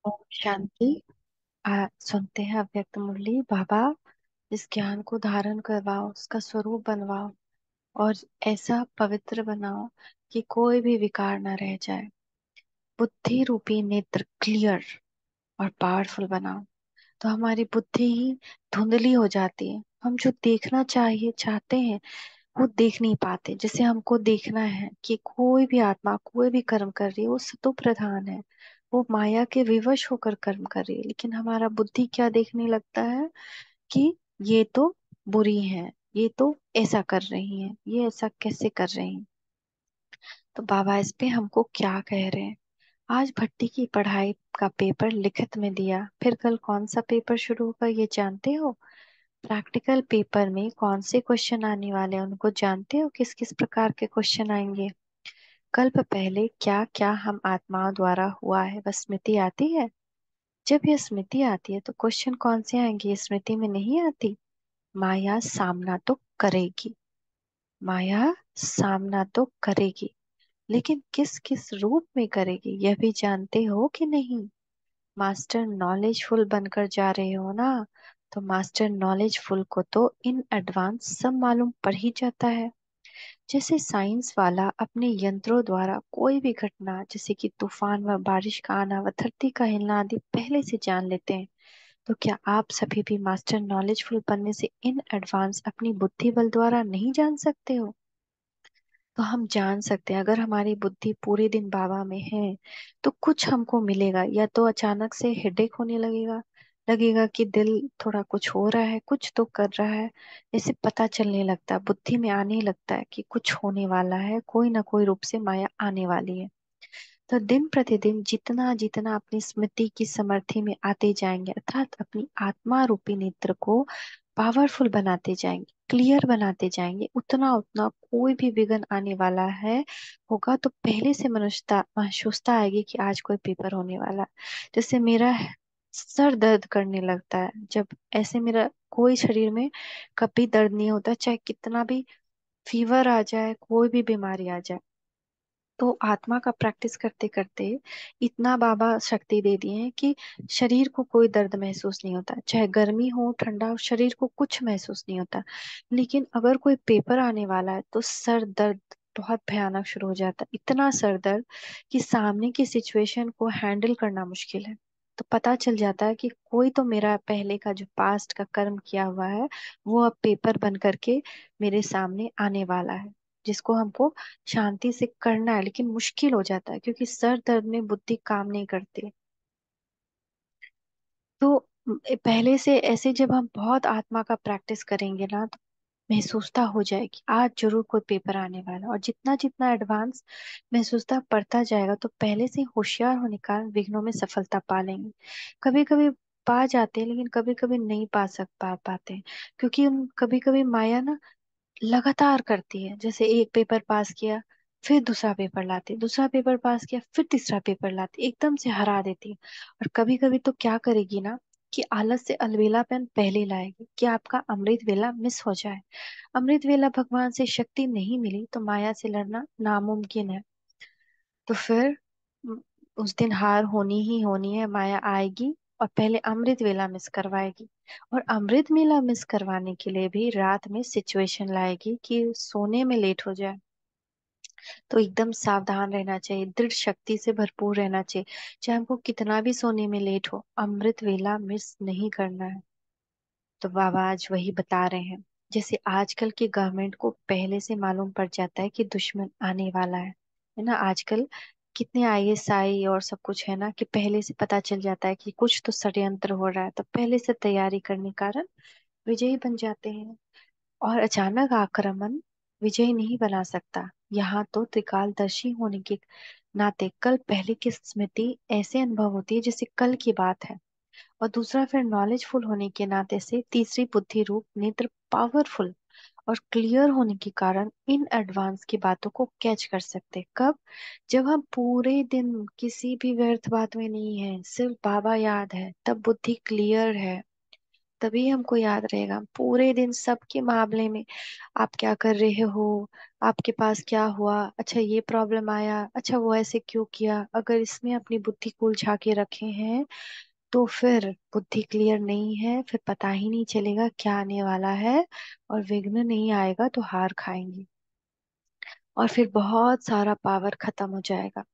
ओम शांति। सुनते हैं अव्यक्त मुरली। बाबा, इस ज्ञान को धारण करवाओ, उसका स्वरूप बनवाओ और ऐसा पवित्र बनाओ कि कोई भी विकार ना रह जाए। बुद्धि रूपी नेत्र क्लियर और पावरफुल बनाओ। तो हमारी बुद्धि ही धुंधली हो जाती है। हम जो देखना चाहिए चाहते हैं वो देख नहीं पाते। जैसे हमको देखना है कि कोई भी आत्मा कोई भी कर्म कर रही है वो सतो प्रधान है, वो माया के विवश होकर कर्म कर रही है। लेकिन हमारा बुद्धि क्या देखने लगता है कि ये तो बुरी है, ये तो ऐसा कर रही है, ये ऐसा कैसे कर रही है। तो बाबा इस पे हमको क्या कह रहे हैं? आज भट्टी की पढ़ाई का पेपर लिखित में दिया, फिर कल कौन सा पेपर शुरू होगा ये जानते हो? प्रैक्टिकल पेपर में कौन से क्वेश्चन आने वाले हैं उनको जानते हो? किस किस प्रकार के क्वेश्चन आएंगे? कल्प पहले क्या क्या हम आत्माओं द्वारा हुआ है वह स्मृति आती है? जब यह स्मृति आती है तो क्वेश्चन कौन से आएंगे? ये स्मृति में नहीं आती। माया सामना तो करेगी, माया सामना तो करेगी, लेकिन किस किस रूप में करेगी यह भी जानते हो कि नहीं? मास्टर नॉलेजफुल बनकर जा रहे हो ना, तो मास्टर नॉलेजफुल को तो इन एडवांस सब मालूम पड़ ही जाता है। जैसे साइंस वाला अपने यंत्रों द्वारा कोई भी घटना जैसे कि तूफान व बारिश का आना व धरती का हिलना आदि पहले से जान लेते हैं, तो क्या आप सभी भी मास्टर नॉलेजफुल बनने से इन एडवांस अपनी बुद्धि बल द्वारा नहीं जान सकते हो? तो हम जान सकते हैं। अगर हमारी बुद्धि पूरे दिन बाबा में है तो कुछ हमको मिलेगा, या तो अचानक से हेडेक होने लगेगा, लगेगा कि दिल थोड़ा कुछ हो रहा है, कुछ तो कर रहा है। जैसे पता चलने लगता है, बुद्धि में आने लगता है कि कुछ होने वाला है, कोई ना कोई रूप से माया आने वाली है। तो दिन प्रतिदिन जितना जितना अपनी स्मृति की समर्थि में आते जाएंगे, अर्थात अपनी आत्मा रूपी नेत्र को पावरफुल बनाते जाएंगे, क्लियर बनाते जाएंगे, उतना उतना कोई भी विघ्न आने वाला है होगा तो पहले से मनुष्यता महसूसता आएगी कि आज कोई पेपर होने वाला है। जैसे मेरा सर दर्द करने लगता है, जब ऐसे मेरा कोई शरीर में कभी दर्द नहीं होता, चाहे कितना भी फीवर आ जाए, कोई भी बीमारी आ जाए। तो आत्मा का प्रैक्टिस करते करते इतना बाबा शक्ति दे दिए हैं कि शरीर को कोई दर्द महसूस नहीं होता, चाहे गर्मी हो ठंडा हो, शरीर को कुछ महसूस नहीं होता। लेकिन अगर कोई पेपर आने वाला है तो सर दर्द बहुत भयानक शुरू हो जाता है, इतना सर दर्द कि सामने की सिचुएशन को हैंडल करना मुश्किल है। तो पता चल जाता है कि कोई तो मेरा पहले का जो पास्ट का कर्म किया हुआ है वो अब पेपर बन करके मेरे सामने आने वाला है, जिसको हमको शांति से करना है। लेकिन मुश्किल हो जाता है क्योंकि सर दर्द में बुद्धि काम नहीं करती। तो पहले से ऐसे जब हम बहुत आत्मा का प्रैक्टिस करेंगे ना तो महसूसता हो जाएगी आज जरूर कोई पेपर आने वाला है। और जितना जितना एडवांस महसूसता पड़ता जाएगा तो पहले से होशियार होने के कारण विघ्नों में सफलता पा लेंगे। कभी कभी पा जाते हैं लेकिन कभी कभी नहीं पा पाते हैं, क्योंकि हम कभी कभी माया ना लगातार करती है। जैसे एक पेपर पास किया, फिर दूसरा पेपर लाती, दूसरा पेपर पास किया, फिर तीसरा पेपर लाती, एकदम से हरा देती है। और कभी कभी तो क्या करेगी ना कि आलस से अलबेलापन पहले लाएगी कि आपका अमृत वेला मिस हो जाए। अमृत वेला भगवान से शक्ति नहीं मिली तो माया से लड़ना नामुमकिन है। तो फिर उम, उस दिन हार होनी ही होनी है, माया आएगी और पहले अमृत वेला मिस करवाएगी। और अमृत वेला मिस करवाने के लिए भी रात में सिचुएशन लाएगी कि सोने में लेट हो जाए। तो एकदम सावधान रहना चाहिए, दृढ़ शक्ति से भरपूर रहना चाहिए। चाहे हमको कितना भी सोने में लेट हो, अमृत वेला मिस नहीं करना है। तो बाबा आज वही बता रहे हैं। जैसे आजकल की गवर्नमेंट को पहले से मालूम पड़ जाता है कि दुश्मन आने वाला है ना। आजकल कितने आईएसआई और सब कुछ है ना कि पहले से पता चल जाता है कि कुछ तो षड्यंत्र हो रहा है, तो पहले से तैयारी करने के कारण विजयी बन जाते हैं। और अचानक आक्रमण विजयी नहीं बना सकता। यहाँ तो त्रिकालदर्शी होने के नाते कल पहले की स्मृति ऐसे अनुभव होती है जैसे कल की बात है। और दूसरा फिर नॉलेजफुल होने के नाते से तीसरी बुद्धि रूप नेत्र पावरफुल और क्लियर होने के कारण इन एडवांस की बातों को कैच कर सकते। कब? जब हम पूरे दिन किसी भी व्यर्थ बात में नहीं है, सिर्फ बाबा याद है, तब बुद्धि क्लियर है। तभी हमको याद रहेगा पूरे दिन सबके मामले में। आप क्या कर रहे हो, आपके पास क्या हुआ, अच्छा ये प्रॉब्लम आया, अच्छा वो ऐसे क्यों किया, अगर इसमें अपनी बुद्धि को उलझा के रखे हैं तो फिर बुद्धि क्लियर नहीं है, फिर पता ही नहीं चलेगा क्या आने वाला है, और विघ्न नहीं आएगा तो हार खाएंगे, और फिर बहुत सारा पावर खत्म हो जाएगा।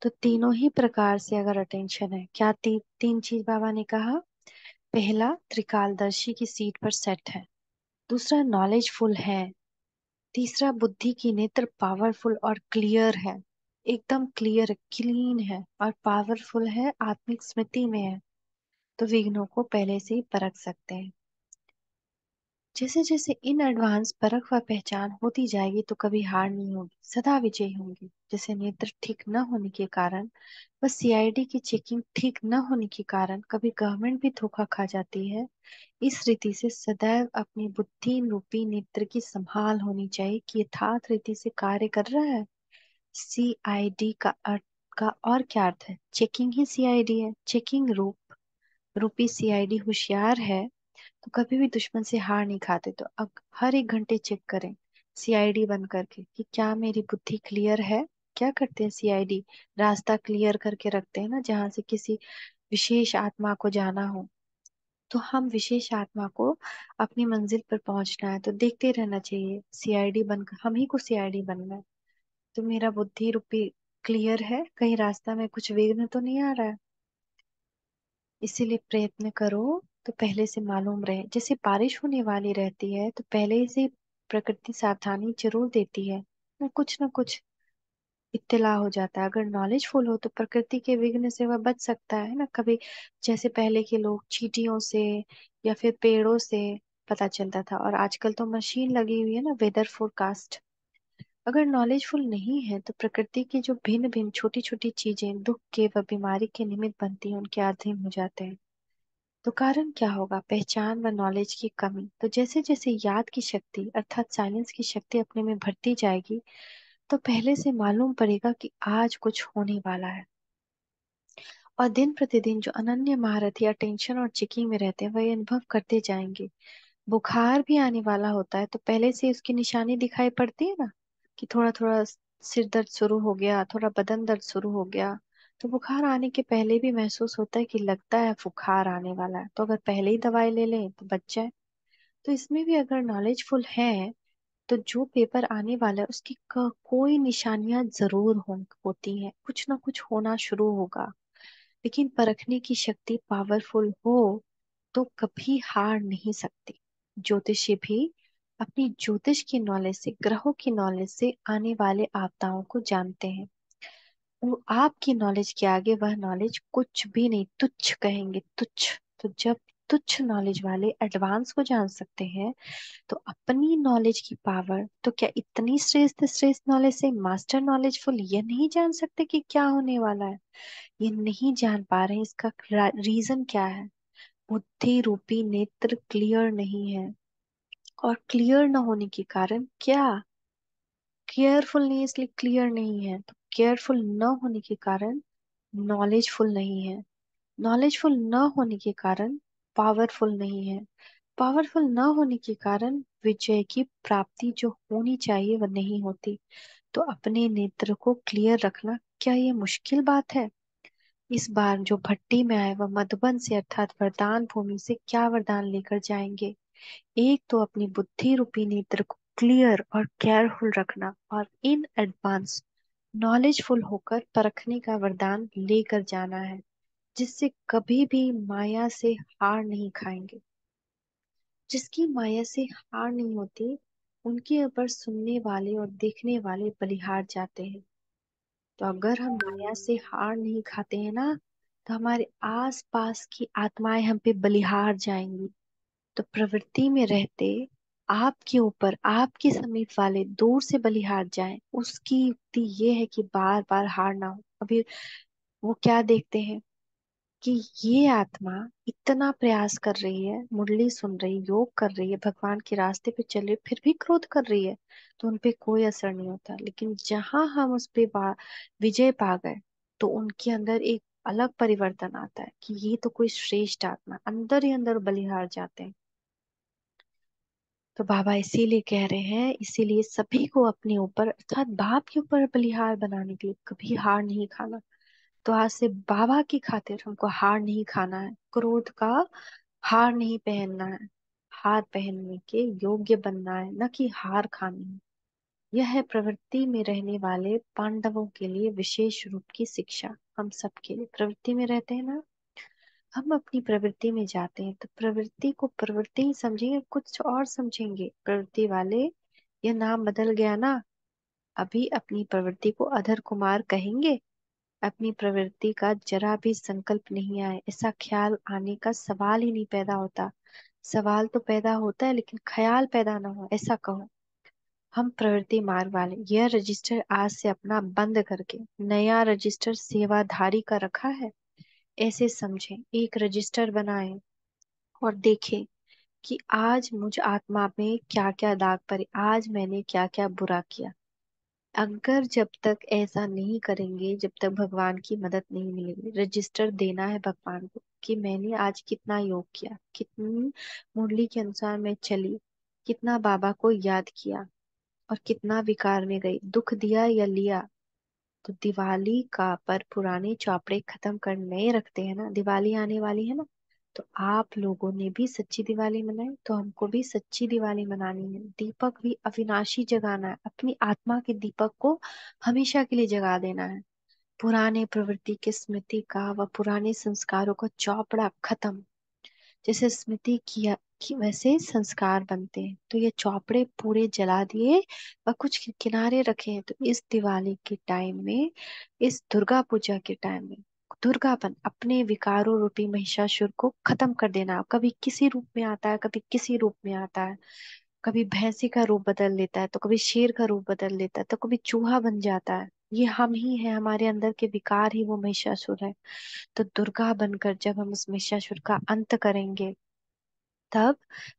तो तीनों ही प्रकार से अगर अटेंशन है, क्या तीन चीज बाबा ने कहा। पहला, त्रिकालदर्शी की सीट पर सेट है। दूसरा, नॉलेजफुल है। तीसरा, बुद्धि की नेत्र पावरफुल और क्लियर है, एकदम क्लियर क्लीन है, और पावरफुल है, आत्मिक स्मृति में है, तो विघ्नों को पहले से ही परख सकते हैं। जैसे जैसे इन एडवांस परख व पहचान होती जाएगी तो कभी हार नहीं होगी, सदा विजयी होंगे। जैसे नेत्र ठीक न होने के कारण व सीआईडी की चेकिंग ठीक न होने के कारण कभी गवर्नमेंट भी धोखा खा जाती है, इस रीति से सदैव अपनी बुद्धि रूपी नेत्र की संभाल होनी चाहिए कि यथार्थ रीति से कार्य कर रहा है। सीआईडी का अर्थ का और क्या अर्थ है, चेकिंग ही सीआईडी है। चेकिंग रूपी सीआईडी होशियार है तो कभी भी दुश्मन से हार नहीं खाते। तो अब हर एक घंटे चेक करें सीआईडी बंद करके कि क्या मेरी बुद्धि क्लियर है। क्या करते हैं सीआईडी, रास्ता क्लियर करके रखते हैं ना, जहां से किसी विशेष आत्मा को जाना हो, तो हम विशेष आत्मा को अपनी मंजिल पर पहुंचना है तो देखते रहना चाहिए सीआईडी बनकर, हम ही को सीआईडी बनना है। तो मेरा बुद्धि रूपी क्लियर है, कहीं रास्ता में कुछ विघ्न तो नहीं आ रहा है। इसीलिए प्रयत्न करो तो पहले से मालूम रहे। जैसे बारिश होने वाली रहती है तो पहले से प्रकृति सावधानी जरूर देती है, ना कुछ इत्तेला हो जाता है। अगर नॉलेजफुल हो तो प्रकृति के विघ्न से वह बच सकता है ना कभी। जैसे पहले के लोग चींटियों से या फिर पेड़ों से पता चलता था, और आजकल तो मशीन लगी हुई है ना, वेदर फोरकास्ट। अगर नॉलेजफुल नहीं है तो प्रकृति की जो भिन्न भिन्न छोटी छोटी चीजें दुख के व बीमारी के निमित्त बनती हैं उनके अधीन हो जाते हैं। तो कारण क्या होगा, पहचान व नॉलेज की कमी। तो जैसे जैसे याद की शक्ति अर्थात साइलेंस की शक्ति अपने में बढ़ती जाएगी तो पहले से मालूम पड़ेगा कि आज कुछ होने वाला है। और दिन प्रतिदिन जो अनन्य महारथी अटेंशन और चिकी में रहते हैं वह ये अनुभव करते जाएंगे। बुखार भी आने वाला होता है तो पहले से उसकी निशानी दिखाई पड़ती है ना, कि थोड़ा थोड़ा सिर दर्द शुरू हो गया, थोड़ा बदन दर्द शुरू हो गया। तो बुखार आने के पहले भी महसूस होता है कि लगता है बुखार आने वाला है, तो अगर पहले ही दवाई ले लें तो बच जाए। तो इसमें भी अगर नॉलेजफुल है तो जो पेपर आने वाला है उसकी कोई निशानियां जरूर होती हैं, कुछ ना कुछ होना शुरू होगा। लेकिन परखने की शक्ति पावरफुल हो तो कभी हार नहीं सकती। ज्योतिषी भी अपनी ज्योतिष की नॉलेज से, ग्रहों की नॉलेज से आने वाले आपदाओं को जानते हैं। वो आपकी नॉलेज के आगे वह नॉलेज कुछ भी नहीं, तुच्छ कहेंगे, तुच्छ। तो जब तुच्छ नॉलेज वाले एडवांस को जान सकते हैं तो अपनी नॉलेज की पावर तो क्या इतनी श्रेष्ठ श्रेष्ठ नॉलेज से मास्टर नॉलेजफुल ये नहीं जान सकते कि क्या होने वाला है। ये नहीं जान पा रहे हैं, इसका रीजन क्या है, बुद्धि रूपी नेत्र क्लियर नहीं है। और क्लियर न होने के कारण क्या, केयरफुल नहीं है इसलिए क्लियर नहीं है, तो केयरफुल न होने के कारण नॉलेजफुल नहीं है। नॉलेजफुल न होने के कारण पावरफुल नहीं है। पावरफुल न होने के कारण विजय की प्राप्ति जो होनी चाहिए वह नहीं होती। तो अपने नेत्र को क्लियर रखना क्या ये मुश्किल बात है। इस बार जो भट्टी में आए वह मधुबन से अर्थात वरदान भूमि से क्या वरदान लेकर जाएंगे। एक तो अपनी बुद्धि रूपी नेत्र को क्लियर और केयरफुल रखना, और इन एडवांस नॉलेजफुल होकर परखने का वरदान लेकर जाना है, जिससे कभी भी माया से हार नहीं खाएंगे। जिसकी माया से हार नहीं होती उनके ऊपर सुनने वाले और देखने वाले बलिहार जाते हैं। तो अगर हम माया से हार नहीं खाते हैं ना तो हमारे आस पास की आत्माएं हम पे बलिहार जाएंगी। तो प्रवृत्ति में रहते आपके ऊपर आपके समीप वाले दूर से बलिहार जाएं, उसकी युक्ति ये है कि बार बार हार ना हो। अभी वो क्या देखते हैं कि ये आत्मा इतना प्रयास कर रही है, मुरली सुन रही, योग कर रही है, भगवान के रास्ते पे चल रही है, फिर भी क्रोध कर रही है, तो उनपे कोई असर नहीं होता। लेकिन जहां हम उस पे विजय पा गए तो उनके अंदर एक अलग परिवर्तन आता है कि ये तो कोई श्रेष्ठ आत्मा, अंदर ही अंदर बलिहार जाते हैं। तो बाबा इसीलिए कह रहे हैं, इसीलिए सभी को अपने ऊपर अर्थात बाप के ऊपर बलिहार बनाने के लिए कभी हार नहीं खाना। तो आज से बाबा की खातिर हमको हार नहीं खाना है, क्रोध का हार नहीं पहनना है, हार पहनने के योग्य बनना है, न कि हार खानी है। यह है प्रवृत्ति में रहने वाले पांडवों के लिए विशेष रूप की शिक्षा। हम सबके लिए प्रवृत्ति में रहते हैं ना, हम अपनी प्रवृत्ति में जाते हैं तो प्रवृत्ति को प्रवृत्ति ही समझेंगे, कुछ और समझेंगे प्रवृत्ति वाले। यह नाम बदल गया ना, अभी अपनी प्रवृत्ति को अधर कुमार कहेंगे। अपनी प्रवृत्ति का जरा भी संकल्प नहीं आए, ऐसा ख्याल आने का सवाल ही नहीं पैदा होता। सवाल तो पैदा होता है लेकिन ख्याल पैदा ना हो, ऐसा कहो। हम प्रवृत्ति मार्ग वाले यह रजिस्टर आज से अपना बंद करके नया रजिस्टर सेवाधारी का रखा है, ऐसे समझें। एक रजिस्टर बनाएं और देखें कि आज मुझ आत्मा में क्या क्या दाग पड़े, आज मैंने क्या क्या बुरा किया। अगर जब तक ऐसा नहीं करेंगे, जब तक भगवान की मदद नहीं मिलेगी, रजिस्टर देना है भगवान को कि मैंने आज कितना योग किया, कितनी मुरली के अनुसार मैं चली, कितना बाबा को याद किया, और कितना विकार में गई, दुख दिया या लिया। तो दिवाली का पर पुराने चौपड़े खत्म कर नए रखते हैं ना, दिवाली आने वाली है ना। तो आप लोगों ने भी सच्ची दिवाली मनाई, तो हमको भी सच्ची दिवाली मनानी है। दीपक भी अविनाशी जगाना है, अपनी आत्मा के दीपक को हमेशा के लिए जगा देना है। पुराने प्रवृत्ति के स्मृति का व पुराने संस्कारों का चौपड़ा खत्म। जैसे स्मृति किया कि वैसे संस्कार बनते हैं, तो ये चौपड़े पूरे जला दिए और कुछ किनारे रखे हैं। तो इस दिवाली के टाइम में, इस दुर्गा पूजा के टाइम में, दुर्गापन अपने विकारों रूपी महिषासुर को खत्म कर देना। कभी किसी रूप में आता है, कभी किसी रूप में आता है, कभी भैंसी का रूप बदल लेता है, तो कभी शेर का रूप बदल लेता है, तो कभी चूहा बन जाता है। ये हम ही है, हमारे अंदर के विकार ही वो महिषासुर है। तो दुर्गा बनकर जब हम उस महिषासुर का अंत करेंगे, तब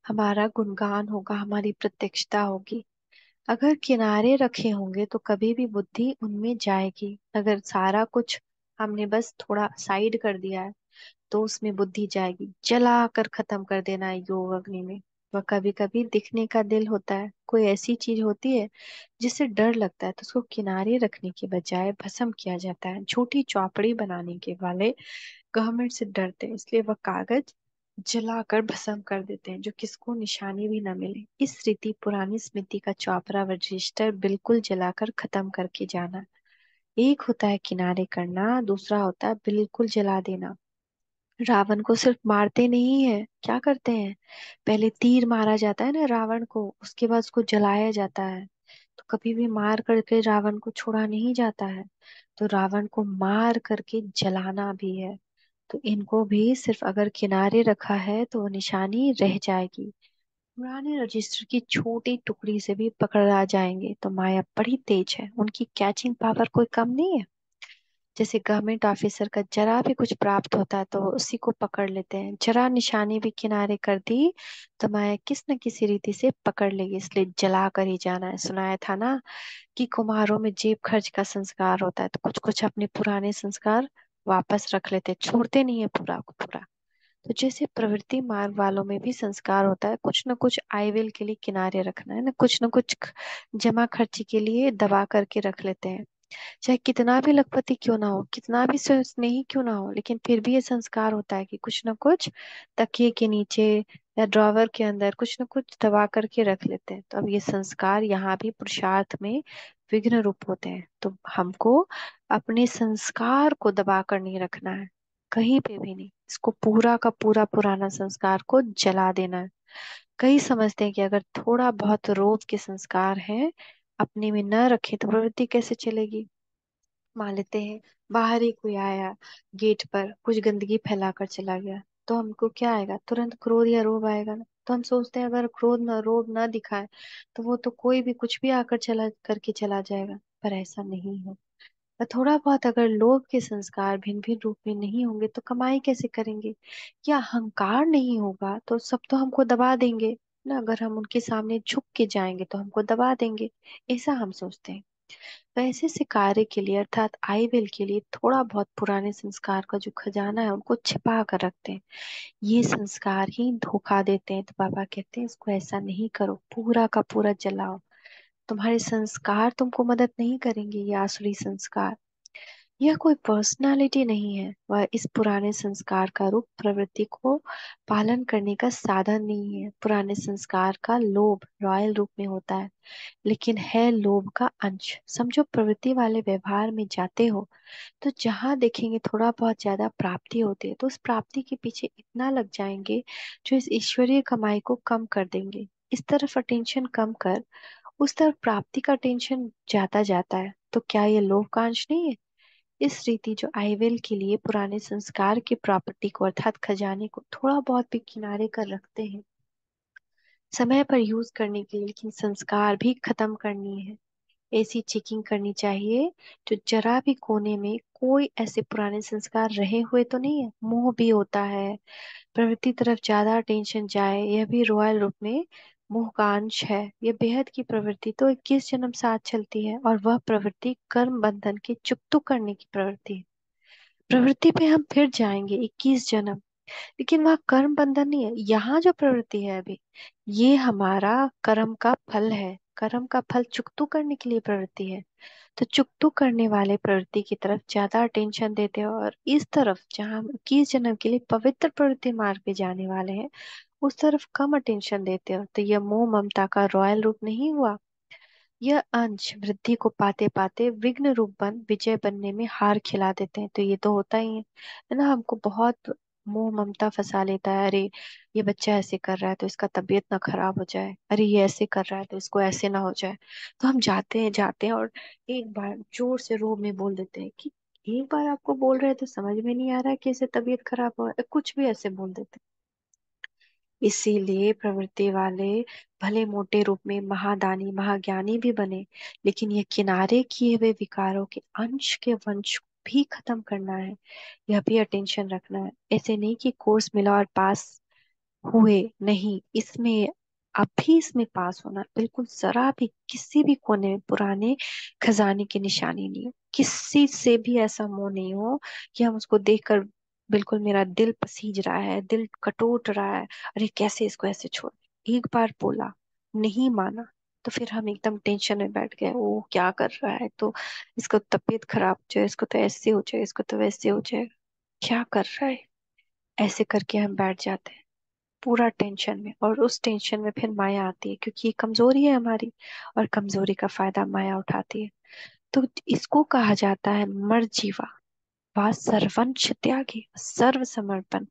हमारा गुणगान होगा, हमारी प्रत्यक्षता होगी। अगर किनारे रखे होंगे तो कभी भी बुद्धि उनमें जाएगी। अगर सारा कुछ हमने बस थोड़ा साइड कर दिया है, तो उसमें बुद्धि जाएगी। जला कर खत्म कर देना है योग अग्नि में। वह कभी कभी दिखने का दिल होता है, कोई ऐसी चीज होती है जिससे डर लगता है, तो उसको किनारे रखने के बजाय भस्म किया जाता है। झूठी चौपड़ी बनाने के वाले गवर्नमेंट से डरते हैं, इसलिए वह कागज जलाकर भस्म कर देते हैं, जो किसको निशानी भी न मिले। इस रीति पुरानी स्मृति का चौपड़ा व रजिस्टर बिल्कुल जलाकर खत्म करके जाना। एक होता है किनारे करना, दूसरा होता है बिल्कुल जला देना। रावण को सिर्फ मारते नहीं है, क्या करते हैं, पहले तीर मारा जाता है ना रावण को, उसके बाद उसको जलाया जाता है। तो कभी भी मार करके रावण को छोड़ा नहीं जाता है, तो रावण को मार करके जलाना भी है। तो इनको भी सिर्फ अगर किनारे रखा है तो वो निशानी रह जाएगी। पुराने रजिस्टर की छोटी टुकड़ी से भी पकड़ा जाएंगे। तो माया बड़ी तेज है, उनकी कैचिंग पावर कोई कम नहीं है। जैसे गवर्नमेंट ऑफिसर का जरा भी कुछ प्राप्त होता है तो वो उसी को पकड़ लेते हैं। जरा निशानी भी किनारे कर दी तो माया किस न किसी रीति से पकड़ लेगी, इसलिए जला कर ही जाना है। सुनाया था ना कि कुम्हारों में जेब खर्च का संस्कार होता है, तो कुछ कुछ अपने पुराने संस्कार वापस रख लेते हैं, छोड़ते नहीं है पूरा को पूरा। तो जैसे प्रवृत्ति मार्ग वालों में भी संस्कार होता है, कुछ न कुछ आयविल के लिए किनारे रखना है ना, कुछ न कुछ जमा खर्ची के लिए दबा करके रख लेते हैं। चाहे कितना भी लखपति क्यों ना हो, कितना भी स्नेही क्यों ना हो, लेकिन फिर भी ये संस्कार होता है कि कुछ ना कुछ तकिए के नीचे या ड्रॉवर के अंदर कुछ ना कुछ दबा करके रख लेते हैं। तो अब ये संस्कार यहाँ भी पुरुषार्थ में विघ्न रूप होते हैं। तो हमको अपने संस्कार को दबा कर नहीं रखना है, कहीं पे भी नहीं। इसको पूरा का पूरा पुराना संस्कार को जला देना है। कई समझते हैं कि अगर थोड़ा बहुत रोब के संस्कार है अपने में न रखे तो प्रवृत्ति कैसे चलेगी। मान लेते हैं बाहर ही कोई आया, गेट पर कुछ गंदगी फैला कर चला गया, तो हमको क्या आएगा, तुरंत क्रोध या रोब आएगा ना। तो हम सोचते हैं अगर क्रोध न रोब न दिखाए तो वो तो कोई भी कुछ भी आकर चला करके चला जाएगा, पर ऐसा नहीं है। और थोड़ा बहुत अगर लोभ के संस्कार भिन्न भिन्न रूप में नहीं होंगे तो कमाई कैसे करेंगे। या अहंकार नहीं होगा तो सब तो हमको दबा देंगे ना, अगर हम उनके सामने झुक के जाएंगे तो हमको दबा देंगे, ऐसा हम सोचते हैं। वैसे से कार्य के लिए अर्थात आई विल के लिए थोड़ा बहुत पुराने संस्कार का जो खजाना है उनको छिपा कर रखते हैं। ये संस्कार ही धोखा देते हैं, तो बाबा कहते हैं इसको ऐसा नहीं करो, पूरा का पूरा जलाओ। तुम्हारे संस्कार तुमको मदद नहीं करेंगे, ये आसुरी संस्कार। यह कोई पर्सनालिटी नहीं है, वह इस पुराने संस्कार का रूप प्रवृत्ति को पालन करने का साधन नहीं है। पुराने संस्कार का लोभ रॉयल रूप में होता है, लेकिन है लोभ का अंश। समझो प्रवृत्ति वाले व्यवहार में जाते हो तो जहां देखेंगे थोड़ा बहुत ज्यादा प्राप्ति होती है, तो उस प्राप्ति के पीछे इतना लग जाएंगे जो इस ईश्वरीय कमाई को कम कर देंगे। इस तरफ अटेंशन कम कर उस तरफ प्राप्ति का टेंशन जाता जाता है, तो क्या ये लोभ का अंश नहीं है? इस रीति जो आईवेल के लिए पुराने संस्कार की प्रॉपर्टी को अर्थात खजाने को थोड़ा बहुत भी किनारे कर रखते हैं समय पर यूज करने के लिए, लेकिन संस्कार भी खत्म करनी है। ऐसी चेकिंग करनी चाहिए जो जरा भी कोने में कोई ऐसे पुराने संस्कार रहे हुए तो नहीं है। मोह भी होता है, प्रवृत्ति तरफ ज्यादा अटेंशन जाए, यह भी रॉयल रूप में मोह का अंश है। यह बेहद की प्रवृत्ति तो 21 जन्म साथ चलती है, और वह प्रवृत्ति कर्म बंधन के चुकतू करने की प्रवृत्ति है। प्रवृत्ति पे हम फिर जाएंगे 21 जन्म, लेकिन वह कर्म बंधन नहीं है। यहाँ जो प्रवृत्ति है अभी, ये हमारा कर्म का फल है। कर्म का फल चुकतू करने के लिए प्रवृत्ति है, तो चुकतू करने वाले प्रवृत्ति की तरफ ज्यादा अटेंशन देते हैं, और इस तरफ जहाँ हम 21 जन्म के लिए पवित्र प्रवृत्ति मार्ग पे जाने वाले हैं उस तरफ कम अटेंशन देते हो। तो यह मोह ममता का रॉयल रूप नहीं हुआ? यह अंश वृद्धि को पाते पाते विघ्न रूप बन विजय बनने में हार खिला देते हैं। तो ये तो होता ही है ना, हमको बहुत मोह ममता फंसा लेता है। अरे ये बच्चा ऐसे कर रहा है तो इसका तबीयत ना खराब हो जाए, अरे ये ऐसे कर रहा है तो इसको ऐसे ना हो जाए। तो हम जाते हैं और एक बार जोर से रो में बोल देते हैं कि एक बार आपको बोल रहे हैं तो समझ में नहीं आ रहा है कि इसे तबीयत खराब हो, कुछ भी ऐसे बोल देते हैं। इसीलिए प्रवृत्ति वाले भले मोटे रूप में महादानी महाज्ञानी भी बने, लेकिन ये किनारे किए हुए विकारों के अंश के वंश को भी खत्म करना है। यह भी अटेंशन रखना है। ऐसे नहीं कि कोर्स मिला और पास हुए, नहीं, इसमें अभी इसमें पास होना बिल्कुल जरा भी किसी भी कोने में पुराने खजाने की निशानी नहीं हो। किसी से भी ऐसा मोह नहीं हो कि हम उसको देखकर बिल्कुल मेरा दिल पसीज रहा है, दिल कटोट रहा है, अरे कैसे इसको ऐसे छोड़। एक बार बोला, नहीं माना, तो फिर हम एकदम टेंशन में बैठ गए, वो क्या कर रहा है तो इसको तबीयत खराब हो जाए, इसको तो ऐसे हो जाए, इसको तो वैसे हो जाए, क्या कर रहा है, ऐसे करके हम बैठ जाते हैं पूरा टेंशन में। और उस टेंशन में फिर माया आती है, क्योंकि ये कमजोरी है हमारी, और कमजोरी का फायदा माया उठाती है। तो इसको कहा जाता है मर्जीवा, वा सर्वंश त्यागी, सर्व समर्पण,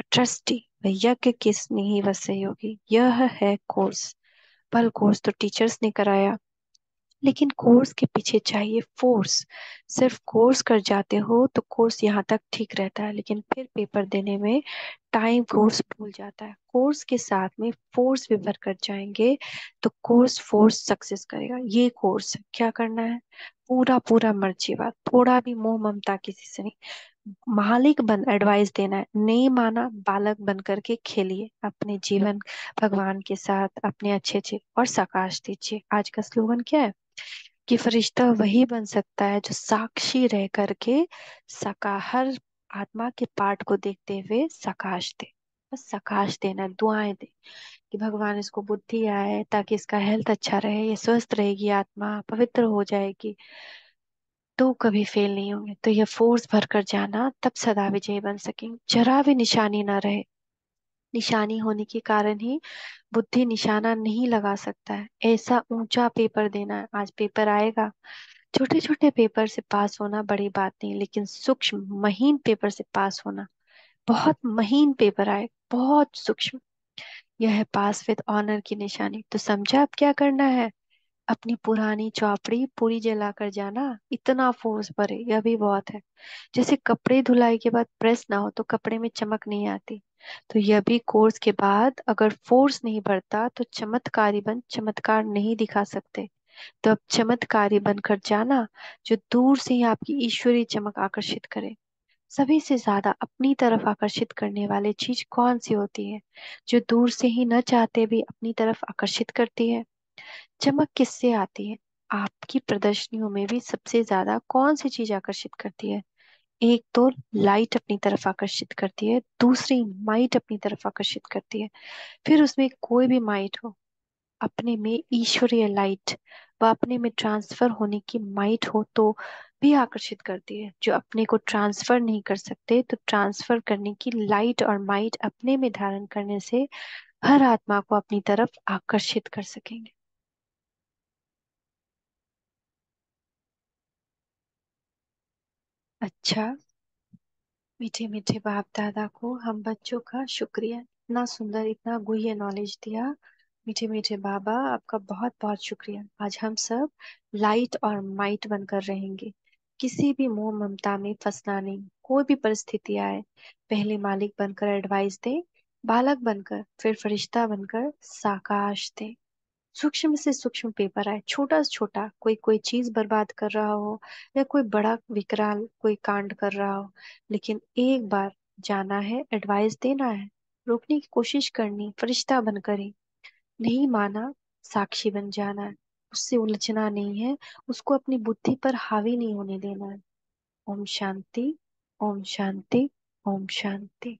ट्रस्टी, व यज्ञ के स्नेही व सहयोगी। यह है कोर्स। पल कोर्स तो टीचर्स ने कराया, लेकिन कोर्स के पीछे चाहिए फोर्स। सिर्फ कोर्स कर जाते हो तो कोर्स यहाँ तक ठीक रहता है, लेकिन फिर पेपर देने में टाइम कोर्स भूल जाता है। कोर्स के साथ में फोर्स भी भर कर जाएंगे तो कोर्स फोर्स सक्सेस करेगा। ये कोर्स क्या करना है, पूरा पूरा मर्जी बात, थोड़ा भी मोह ममता किसी से नहीं। मालिक बन एडवाइस देना है, नहीं माना बालक बन करके खेलिए अपने जीवन भगवान के साथ, अपने अच्छे अच्छे और सकाश दीजिए। आज का स्लोगन क्या है कि फरिश्ता वही बन सकता है जो साक्षी रह करके हर आत्मा के पाठ को देखते हुए सकाश दे। बस सकाश देना, दुआएं दे कि भगवान इसको बुद्धि आए ताकि इसका हेल्थ अच्छा रहे, ये स्वस्थ रहेगी, आत्मा पवित्र हो जाएगी, तो कभी फेल नहीं होंगे। तो ये फोर्स भर कर जाना, तब सदा विजयी बन सकेंगे। जरा भी निशानी ना रहे, निशानी होने के कारण ही बुद्धि निशाना नहीं लगा सकता है। ऐसा ऊंचा पेपर देना है, आज पेपर आएगा, छोटे छोटे पेपर से पास होना बड़ी बात नहीं, लेकिन सूक्ष्म महीन पेपर से पास होना, बहुत महीन पेपर आए, बहुत सूक्ष्म, यह है पास विद ऑनर की निशानी। तो समझा अब क्या करना है, अपनी पुरानी चौपड़ी पूरी जला कर जाना, इतना फोर्स भरे, यह भी बहुत है। जैसे कपड़े धुलाई के बाद प्रेस ना हो तो कपड़े में चमक नहीं आती, तो यह भी कोर्स के बाद अगर फोर्स नहीं बढ़ता तो चमत्कारी बन चमत्कार नहीं दिखा सकते। तो अब चमत्कारी बनकर जाना जो दूर से ही आपकी ईश्वरीय चमक आकर्षित करे। सभी से ज्यादा अपनी तरफ आकर्षित करने वाली चीज कौन सी होती है, जो दूर से ही न चाहते भी अपनी तरफ आकर्षित करती है? चमक किससे आती है? आपकी प्रदर्शनियों में भी सबसे ज्यादा कौन सी चीज आकर्षित करती है? एक तो लाइट अपनी तरफ आकर्षित करती है, दूसरी माइट अपनी तरफ आकर्षित करती है। फिर उसमें कोई भी माइट हो, अपने में ईश्वरीय लाइट व अपने में ट्रांसफर होने की माइट हो तो भी आकर्षित करती है। जो अपने को ट्रांसफर नहीं कर सकते, तो ट्रांसफर करने की लाइट और माइट अपने में धारण करने से हर आत्मा को अपनी तरफ आकर्षित कर सकेंगे। अच्छा, मीठे मीठे बाप दादा को हम बच्चों का शुक्रिया, इतना सुंदर इतना गुह्य नॉलेज दिया। मीठे मीठे बाबा, आपका बहुत बहुत शुक्रिया। आज हम सब लाइट और माइट बनकर रहेंगे। किसी भी मोह ममता में फंसना नहीं। कोई भी परिस्थिति आए, पहले मालिक बनकर एडवाइस दें, बालक बनकर, फिर फरिश्ता बनकर साकाश दें। सूक्ष्म से सूक्ष्म पेपर आए, छोटा से छोटा, कोई कोई चीज बर्बाद कर रहा हो या कोई बड़ा विकराल कोई कांड कर रहा हो, लेकिन एक बार जाना है, एडवाइस देना है, रोकने की कोशिश करनी, फरिश्ता बनकर ही। नहीं माना, साक्षी बन जाना है। उससे उलझना नहीं है, उसको अपनी बुद्धि पर हावी नहीं होने देना है। ओम शांति, ओम शांति, ओम शांति।